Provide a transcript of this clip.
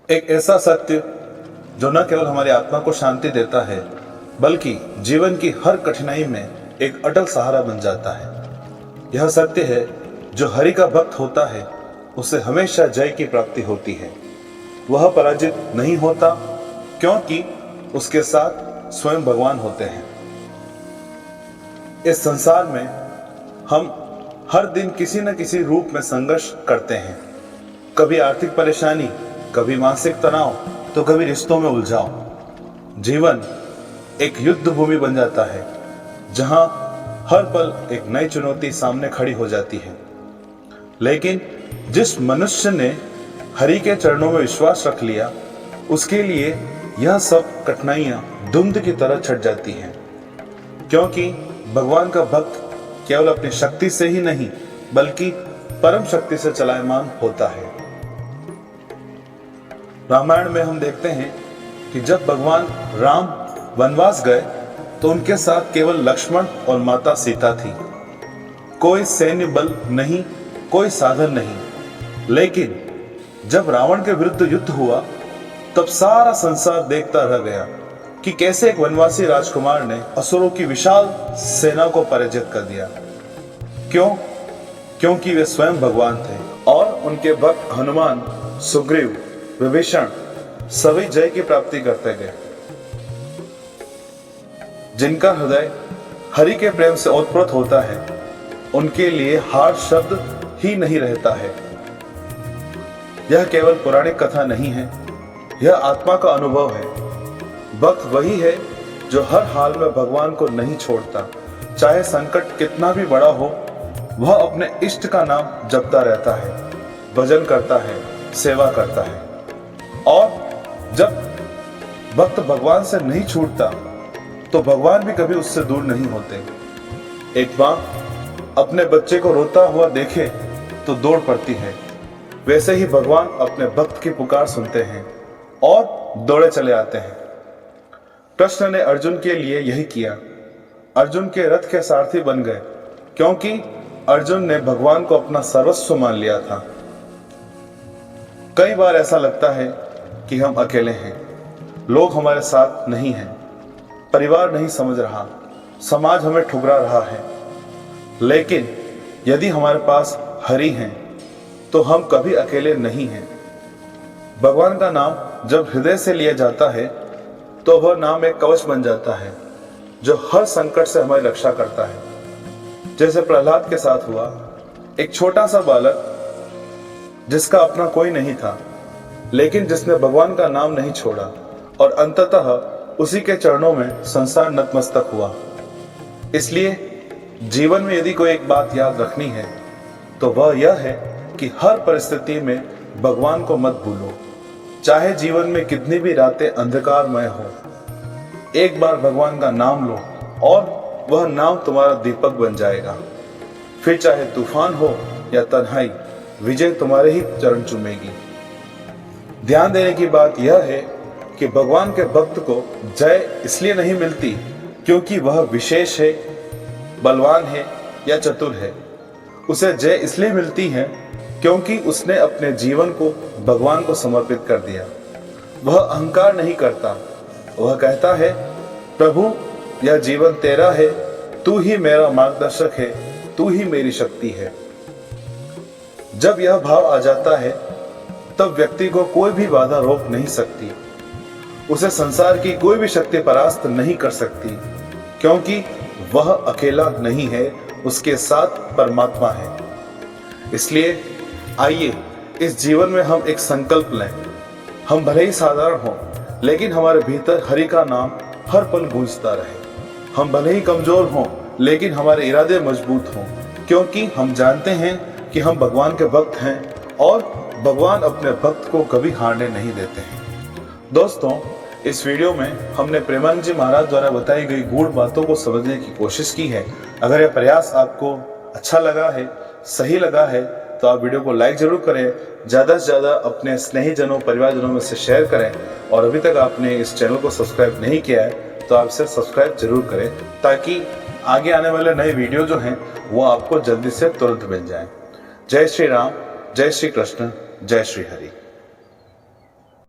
एक ऐसा सत्य जो न केवल हमारी आत्मा को शांति देता है बल्कि जीवन की हर कठिनाई में एक अटल सहारा बन जाता है। यह सत्य है, जो हरि का भक्त होता है उसे हमेशा जय की प्राप्ति होती है। वह पराजित नहीं होता क्योंकि उसके साथ स्वयं भगवान होते हैं। इस संसार में हम हर दिन किसी न किसी रूप में संघर्ष करते हैं। कभी आर्थिक परेशानी, कभी मानसिक तनाव, तो कभी रिश्तों में उलझाव। जीवन एक युद्ध भूमि बन जाता है जहां हर पल एक नई चुनौती सामने खड़ी हो जाती है। लेकिन जिस मनुष्य ने हरि के चरणों में विश्वास रख लिया, उसके लिए यह सब कठिनाइयां धुंध की तरह छट जाती हैं, क्योंकि भगवान का भक्त केवल अपनी शक्ति से ही नहीं बल्कि परम शक्ति से चलायमान होता है। रामायण में हम देखते हैं कि जब भगवान राम वनवास गए तो उनके साथ केवल लक्ष्मण और माता सीता थी। कोई सैन्य बल नहीं, कोई साधन नहीं। लेकिन जब रावण के विरुद्ध युद्ध हुआ तब सारा संसार देखता रह गया कि कैसे एक वनवासी राजकुमार ने असुरों की विशाल सेना को पराजित कर दिया। क्यों? क्योंकि वे स्वयं भगवान थे और उनके भक्त हनुमान, सुग्रीव, विभीषण सभी जय की प्राप्ति करते गए। जिनका हृदय हरि के प्रेम से ओतप्रोत होता है, उनके लिए हार शब्द ही नहीं रहता है। यह केवल पौराणिक कथा नहीं है, यह आत्मा का अनुभव है। भक्त वही है जो हर हाल में भगवान को नहीं छोड़ता। चाहे संकट कितना भी बड़ा हो, वह अपने इष्ट का नाम जपता रहता है, भजन करता है, सेवा करता है। और जब भक्त भगवान से नहीं छूटता तो भगवान भी कभी उससे दूर नहीं होते। एक मां अपने बच्चे को रोता हुआ देखे तो दौड़ पड़ती है, वैसे ही भगवान अपने भक्त की पुकार सुनते हैं और दौड़े चले आते हैं। कृष्ण ने अर्जुन के लिए यही किया। अर्जुन के रथ के सारथी बन गए क्योंकि अर्जुन ने भगवान को अपना सर्वस्व मान लिया था। कई बार ऐसा लगता है कि हम अकेले हैं, लोग हमारे साथ नहीं हैं, परिवार नहीं समझ रहा, समाज हमें ठुकरा रहा है। लेकिन यदि हमारे पास हरि हैं तो हम कभी अकेले नहीं हैं। भगवान का नाम जब हृदय से लिया जाता है तो वह नाम एक कवच बन जाता है जो हर संकट से हमारी रक्षा करता है। जैसे प्रहलाद के साथ हुआ, एक छोटा सा बालक जिसका अपना कोई नहीं था, लेकिन जिसने भगवान का नाम नहीं छोड़ा और अंततः उसी के चरणों में संसार नतमस्तक हुआ। इसलिए जीवन में यदि कोई एक बात याद रखनी है तो वह यह है कि हर परिस्थिति में भगवान को मत भूलो। चाहे जीवन में कितनी भी रातें अंधकारमय हो, एक बार भगवान का नाम लो और वह नाम तुम्हारा दीपक बन जाएगा। फिर चाहे तूफान हो या तन्हाई, विजय तुम्हारे ही चरण चूमेगी। ध्यान देने की बात यह है कि भगवान के भक्त को जय इसलिए नहीं मिलती क्योंकि वह विशेष है, बलवान है या चतुर है। उसे जय इसलिए मिलती है क्योंकि उसने अपने जीवन को भगवान को समर्पित कर दिया। वह अहंकार नहीं करता, वह कहता है, प्रभु यह जीवन तेरा है, तू ही मेरा मार्गदर्शक है, तू ही मेरी शक्ति है। जब यह भाव आ जाता है तब व्यक्ति को कोई भी बाधा रोक नहीं सकती। उसे संसार की कोई भी शक्ति परास्त नहीं कर सकती, क्योंकि वह अकेला नहीं है, उसके साथ परमात्मा है। इसलिए आइए इस जीवन में हम एक संकल्प लें। हम भले ही साधारण हों, लेकिन हमारे भीतर हरि का नाम हर पल गूंजता रहे। हम भले ही कमजोर हों, लेकिन हमारे इरादे मजबूत हों, क्योंकि हम जानते हैं कि हम भगवान के भक्त हैं और भगवान अपने भक्त को कभी हारने नहीं देते हैं। दोस्तों, इस वीडियो में हमने प्रेमानंद जी महाराज द्वारा बताई गई गूढ़ बातों को समझने की कोशिश की है। अगर यह प्रयास आपको अच्छा लगा है, सही लगा है, तो आप वीडियो को लाइक जरूर करें, ज़्यादा से ज़्यादा अपने स्नेहीजनों, परिवारजनों में से शेयर करें और अभी तक आपने इस चैनल को सब्सक्राइब नहीं किया है तो आप इसे सब्सक्राइब जरूर करें, ताकि आगे आने वाले नए वीडियो जो हैं वो आपको जल्दी से तुरंत मिल जाएं। जय श्री राम, जय श्री कृष्ण, जय श्री हरि।